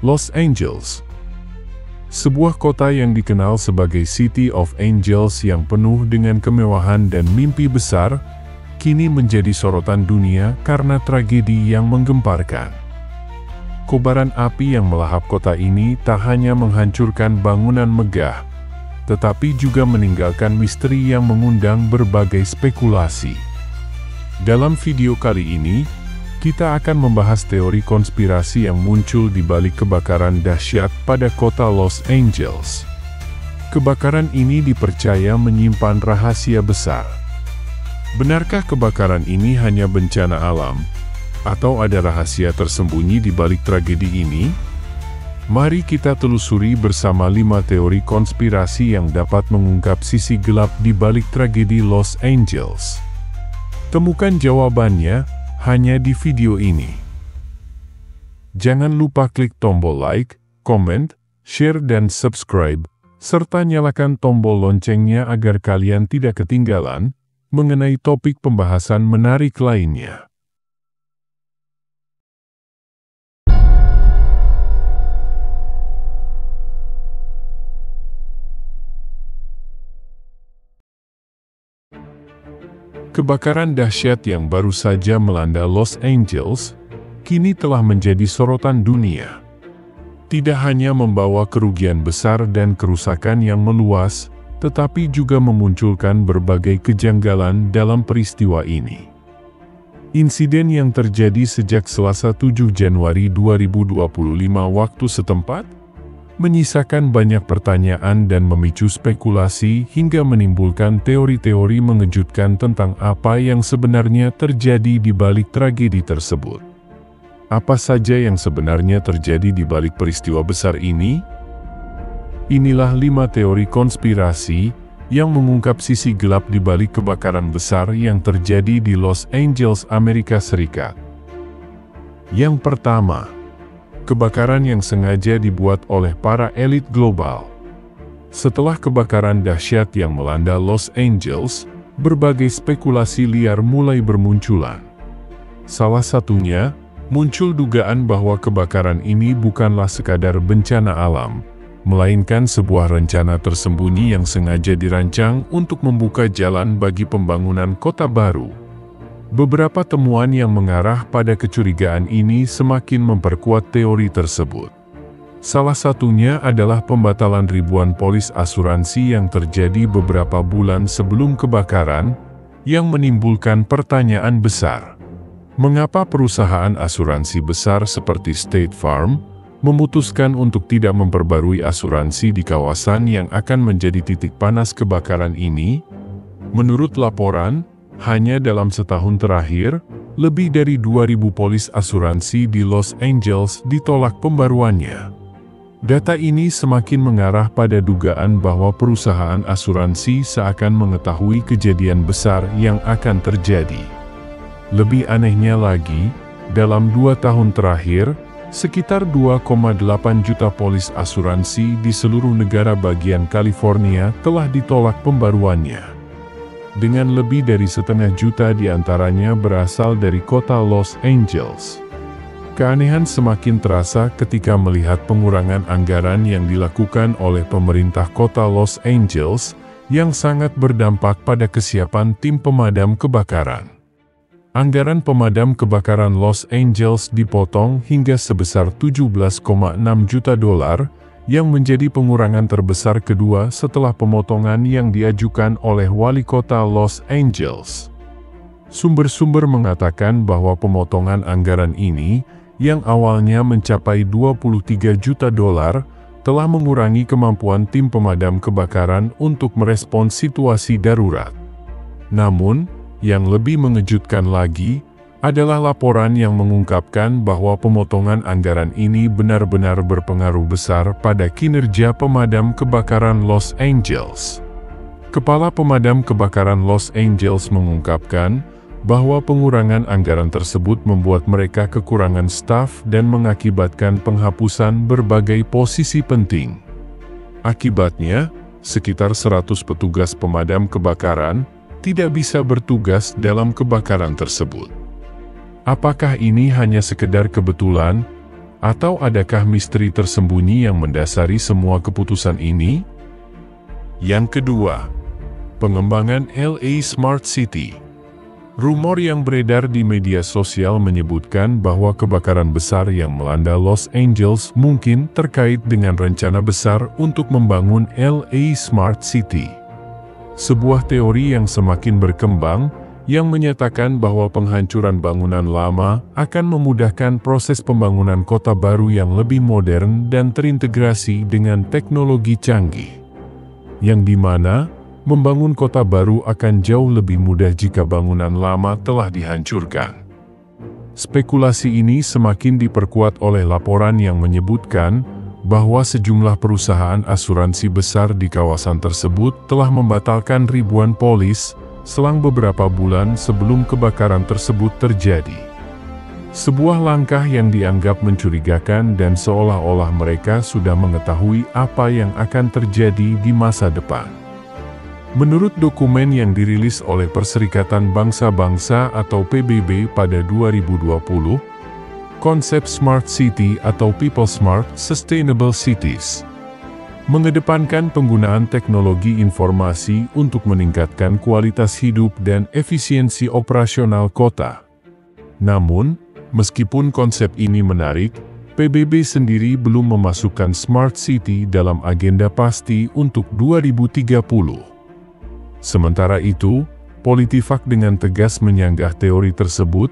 Los Angeles. Sebuah kota yang dikenal sebagai City of Angels yang penuh dengan kemewahan dan mimpi besar, kini menjadi sorotan dunia karena tragedi yang menggemparkan. Kobaran api yang melahap kota ini tak hanya menghancurkan bangunan megah, tetapi juga meninggalkan misteri yang mengundang berbagai spekulasi. Dalam video kali ini, kita akan membahas teori konspirasi yang muncul di balik kebakaran dahsyat pada kota Los Angeles. Kebakaran ini dipercaya menyimpan rahasia besar. Benarkah kebakaran ini hanya bencana alam, atau ada rahasia tersembunyi di balik tragedi ini? Mari kita telusuri bersama 5 teori konspirasi yang dapat mengungkap sisi gelap di balik tragedi Los Angeles. Temukan jawabannya hanya di video ini. Jangan lupa klik tombol like, comment, share dan subscribe, serta nyalakan tombol loncengnya agar kalian tidak ketinggalan mengenai topik pembahasan menarik lainnya. Kebakaran dahsyat yang baru saja melanda Los Angeles, kini telah menjadi sorotan dunia. Tidak hanya membawa kerugian besar dan kerusakan yang meluas, tetapi juga memunculkan berbagai kejanggalan dalam peristiwa ini. Insiden yang terjadi sejak Selasa 7 Januari 2025 waktu setempat, menyisakan banyak pertanyaan dan memicu spekulasi hingga menimbulkan teori-teori mengejutkan tentang apa yang sebenarnya terjadi di balik tragedi tersebut. Apa saja yang sebenarnya terjadi di balik peristiwa besar ini? Inilah 5 teori konspirasi yang mengungkap sisi gelap di balik kebakaran besar yang terjadi di Los Angeles, Amerika Serikat. Yang pertama, kebakaran yang sengaja dibuat oleh para elit global. Setelah kebakaran dahsyat yang melanda Los Angeles, berbagai spekulasi liar mulai bermunculan. Salah satunya, muncul dugaan bahwa kebakaran ini bukanlah sekadar bencana alam, melainkan sebuah rencana tersembunyi yang sengaja dirancang untuk membuka jalan bagi pembangunan kota baru. Beberapa temuan yang mengarah pada kecurigaan ini semakin memperkuat teori tersebut. Salah satunya adalah pembatalan ribuan polis asuransi yang terjadi beberapa bulan sebelum kebakaran, yang menimbulkan pertanyaan besar. Mengapa perusahaan asuransi besar seperti State Farm memutuskan untuk tidak memperbarui asuransi di kawasan yang akan menjadi titik panas kebakaran ini? Menurut laporan, hanya dalam setahun terakhir, lebih dari 2.000 polis asuransi di Los Angeles ditolak pembaruannya. Data ini semakin mengarah pada dugaan bahwa perusahaan asuransi seakan mengetahui kejadian besar yang akan terjadi. Lebih anehnya lagi, dalam 2 tahun terakhir, sekitar 2,8 juta polis asuransi di seluruh negara bagian California telah ditolak pembaruannya. Dengan lebih dari 1,5 juta diantaranya berasal dari kota Los Angeles. Keanehan semakin terasa ketika melihat pengurangan anggaran yang dilakukan oleh pemerintah kota Los Angeles, yang sangat berdampak pada kesiapan tim pemadam kebakaran. Anggaran pemadam kebakaran Los Angeles dipotong hingga sebesar $17,6 juta, yang menjadi pengurangan terbesar kedua setelah pemotongan yang diajukan oleh wali kota Los Angeles. Sumber-sumber mengatakan bahwa pemotongan anggaran ini, yang awalnya mencapai $23 juta, telah mengurangi kemampuan tim pemadam kebakaran untuk merespons situasi darurat. Namun, yang lebih mengejutkan lagi, adalah laporan yang mengungkapkan bahwa pemotongan anggaran ini benar-benar berpengaruh besar pada kinerja pemadam kebakaran Los Angeles. Kepala Pemadam Kebakaran Los Angeles mengungkapkan bahwa pengurangan anggaran tersebut membuat mereka kekurangan staf dan mengakibatkan penghapusan berbagai posisi penting. Akibatnya, sekitar 100 petugas pemadam kebakaran tidak bisa bertugas dalam kebakaran tersebut. Apakah ini hanya sekedar kebetulan, Atau adakah misteri tersembunyi yang mendasari semua keputusan ini? Yang kedua, pengembangan LA Smart City. Rumor yang beredar di media sosial menyebutkan bahwa kebakaran besar yang melanda Los Angeles mungkin terkait dengan rencana besar untuk membangun LA Smart City. Sebuah teori yang semakin berkembang, yang menyatakan bahwa penghancuran bangunan lama akan memudahkan proses pembangunan kota baru yang lebih modern dan terintegrasi dengan teknologi canggih. Yang dimana, membangun kota baru akan jauh lebih mudah jika bangunan lama telah dihancurkan. Spekulasi ini semakin diperkuat oleh laporan yang menyebutkan bahwa sejumlah perusahaan asuransi besar di kawasan tersebut telah membatalkan ribuan polis selang beberapa bulan sebelum kebakaran tersebut terjadi. Sebuah langkah yang dianggap mencurigakan dan seolah-olah mereka sudah mengetahui apa yang akan terjadi di masa depan. Menurut dokumen yang dirilis oleh Perserikatan Bangsa-Bangsa atau PBB pada 2020, konsep Smart City atau People Smart Sustainable Cities mengedepankan penggunaan teknologi informasi untuk meningkatkan kualitas hidup dan efisiensi operasional kota. Namun, meskipun konsep ini menarik, PBB sendiri belum memasukkan Smart City dalam agenda pasti untuk 2030. Sementara itu, PolitiFact dengan tegas menyanggah teori tersebut,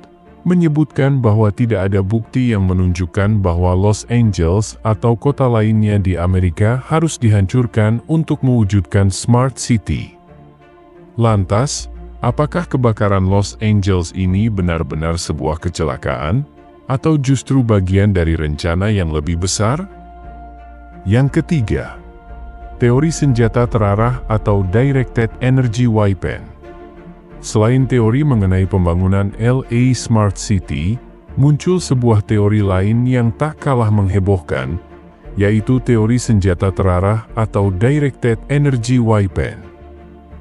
menyebutkan bahwa tidak ada bukti yang menunjukkan bahwa Los Angeles atau kota lainnya di Amerika harus dihancurkan untuk mewujudkan Smart City. Lantas, apakah kebakaran Los Angeles ini benar-benar sebuah kecelakaan, atau justru bagian dari rencana yang lebih besar? Yang ketiga, teori senjata terarah atau Directed Energy Weapon. Selain teori mengenai pembangunan LA Smart City, muncul sebuah teori lain yang tak kalah menghebohkan, yaitu teori senjata terarah atau Directed Energy Weapon.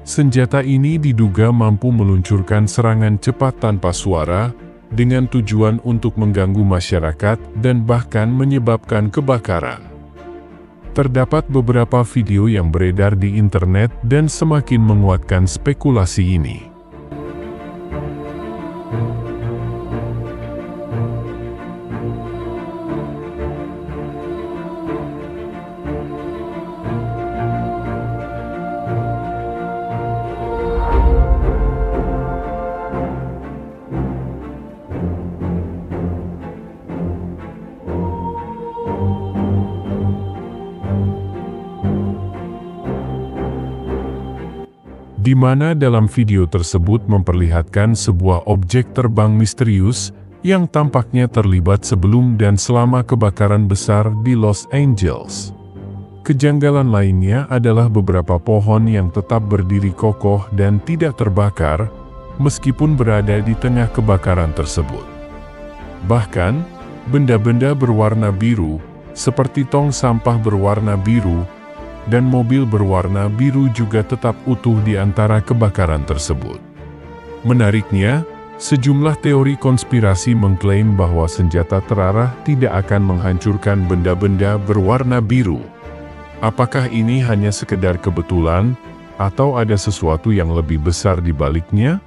Senjata ini diduga mampu meluncurkan serangan cepat tanpa suara, dengan tujuan untuk mengganggu masyarakat dan bahkan menyebabkan kebakaran. Terdapat beberapa video yang beredar di internet dan semakin menguatkan spekulasi ini. Di mana dalam video tersebut memperlihatkan sebuah objek terbang misterius yang tampaknya terlibat sebelum dan selama kebakaran besar di Los Angeles. Kejanggalan lainnya adalah beberapa pohon yang tetap berdiri kokoh dan tidak terbakar, meskipun berada di tengah kebakaran tersebut. Bahkan, benda-benda berwarna biru, seperti tong sampah berwarna biru, dan mobil berwarna biru juga tetap utuh di antara kebakaran tersebut. Menariknya, sejumlah teori konspirasi mengklaim bahwa senjata terarah tidak akan menghancurkan benda-benda berwarna biru. Apakah ini hanya sekedar kebetulan, atau ada sesuatu yang lebih besar di baliknya?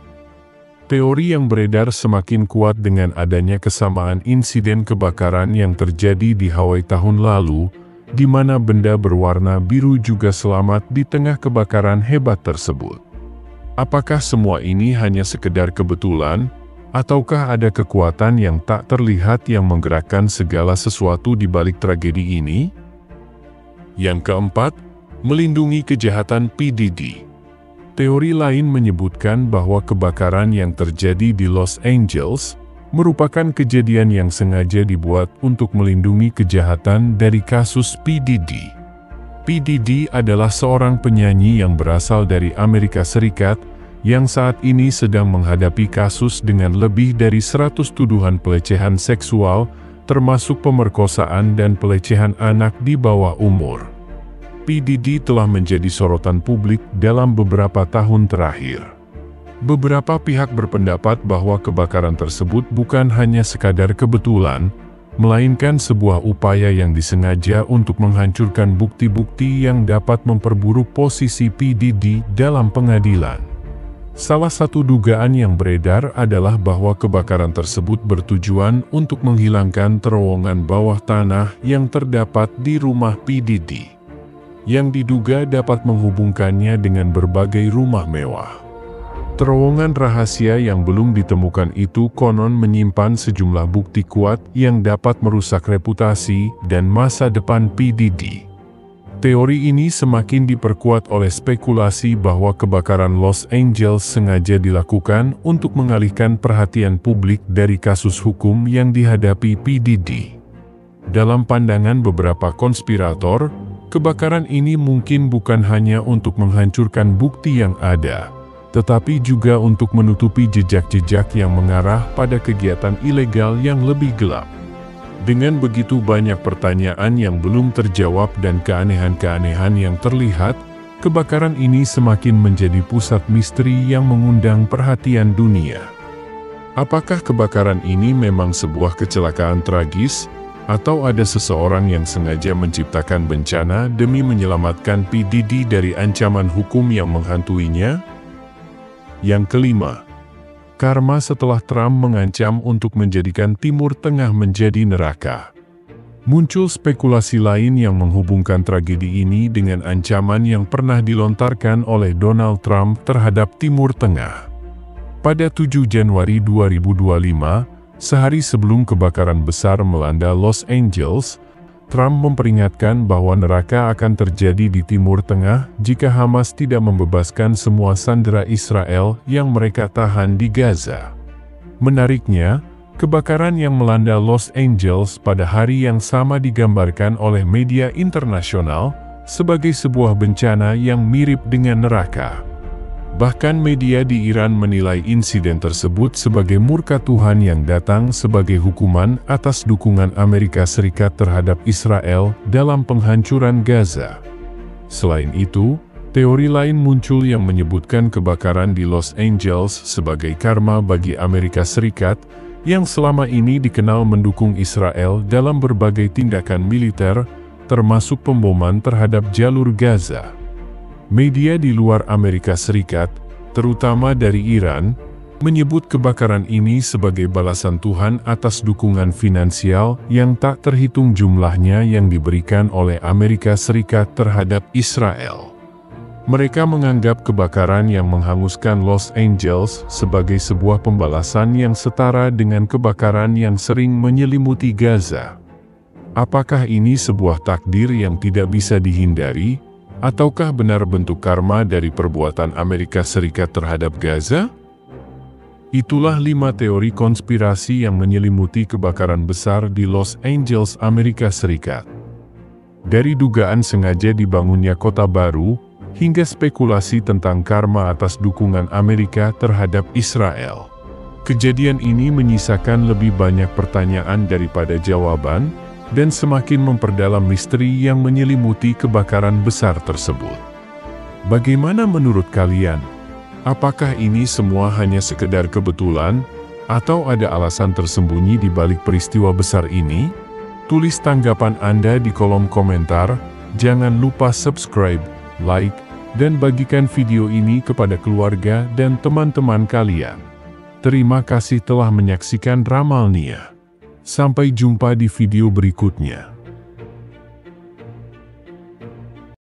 Teori yang beredar semakin kuat dengan adanya kesamaan insiden kebakaran yang terjadi di Hawaii tahun lalu, di mana benda berwarna biru juga selamat di tengah kebakaran hebat tersebut. Apakah semua ini hanya sekedar kebetulan, ataukah ada kekuatan yang tak terlihat yang menggerakkan segala sesuatu di balik tragedi ini? Yang keempat, melindungi kejahatan PDD. Teori lain menyebutkan bahwa kebakaran yang terjadi di Los Angeles merupakan kejadian yang sengaja dibuat untuk melindungi kejahatan dari kasus PDD. PDD adalah seorang penyanyi yang berasal dari Amerika Serikat yang saat ini sedang menghadapi kasus dengan lebih dari 100 tuduhan pelecehan seksual, termasuk pemerkosaan dan pelecehan anak di bawah umur. PDD telah menjadi sorotan publik dalam beberapa tahun terakhir. Beberapa pihak berpendapat bahwa kebakaran tersebut bukan hanya sekadar kebetulan, melainkan sebuah upaya yang disengaja untuk menghancurkan bukti-bukti yang dapat memperburuk posisi PDD dalam pengadilan. Salah satu dugaan yang beredar adalah bahwa kebakaran tersebut bertujuan untuk menghilangkan terowongan bawah tanah yang terdapat di rumah PDD, yang diduga dapat menghubungkannya dengan berbagai rumah mewah. Terowongan rahasia yang belum ditemukan itu konon menyimpan sejumlah bukti kuat yang dapat merusak reputasi dan masa depan PDD. Teori ini semakin diperkuat oleh spekulasi bahwa kebakaran Los Angeles sengaja dilakukan untuk mengalihkan perhatian publik dari kasus hukum yang dihadapi PDD. Dalam pandangan beberapa konspirator, kebakaran ini mungkin bukan hanya untuk menghancurkan bukti yang ada, tetapi juga untuk menutupi jejak-jejak yang mengarah pada kegiatan ilegal yang lebih gelap. Dengan begitu banyak pertanyaan yang belum terjawab dan keanehan-keanehan yang terlihat, kebakaran ini semakin menjadi pusat misteri yang mengundang perhatian dunia. Apakah kebakaran ini memang sebuah kecelakaan tragis, atau ada seseorang yang sengaja menciptakan bencana demi menyelamatkan PDD dari ancaman hukum yang menghantuinya? Yang kelima, karma setelah Trump mengancam untuk menjadikan Timur Tengah menjadi neraka. Muncul spekulasi lain yang menghubungkan tragedi ini dengan ancaman yang pernah dilontarkan oleh Donald Trump terhadap Timur Tengah. Pada 7 Januari 2025, sehari sebelum kebakaran besar melanda Los Angeles, Trump memperingatkan bahwa neraka akan terjadi di Timur Tengah jika Hamas tidak membebaskan semua sandera Israel yang mereka tahan di Gaza. Menariknya, kebakaran yang melanda Los Angeles pada hari yang sama digambarkan oleh media internasional sebagai sebuah bencana yang mirip dengan neraka. Bahkan media di Iran menilai insiden tersebut sebagai murka Tuhan yang datang sebagai hukuman atas dukungan Amerika Serikat terhadap Israel dalam penghancuran Gaza. Selain itu, teori lain muncul yang menyebutkan kebakaran di Los Angeles sebagai karma bagi Amerika Serikat yang selama ini dikenal mendukung Israel dalam berbagai tindakan militer, termasuk pemboman terhadap jalur Gaza. Media di luar Amerika Serikat, terutama dari Iran, menyebut kebakaran ini sebagai balasan Tuhan atas dukungan finansial yang tak terhitung jumlahnya yang diberikan oleh Amerika Serikat terhadap Israel. Mereka menganggap kebakaran yang menghanguskan Los Angeles sebagai sebuah pembalasan yang setara dengan kebakaran yang sering menyelimuti Gaza. Apakah ini sebuah takdir yang tidak bisa dihindari? Ataukah benar bentuk karma dari perbuatan Amerika Serikat terhadap Gaza? Itulah 5 teori konspirasi yang menyelimuti kebakaran besar di Los Angeles, Amerika Serikat. Dari dugaan sengaja dibangunnya kota baru, hingga spekulasi tentang karma atas dukungan Amerika terhadap Israel. Kejadian ini menyisakan lebih banyak pertanyaan daripada jawaban, dan semakin memperdalam misteri yang menyelimuti kebakaran besar tersebut. Bagaimana menurut kalian? Apakah ini semua hanya sekedar kebetulan, atau ada alasan tersembunyi di balik peristiwa besar ini? Tulis tanggapan Anda di kolom komentar, jangan lupa subscribe, like, dan bagikan video ini kepada keluarga dan teman-teman kalian. Terima kasih telah menyaksikan Ramalnia. Sampai jumpa di video berikutnya.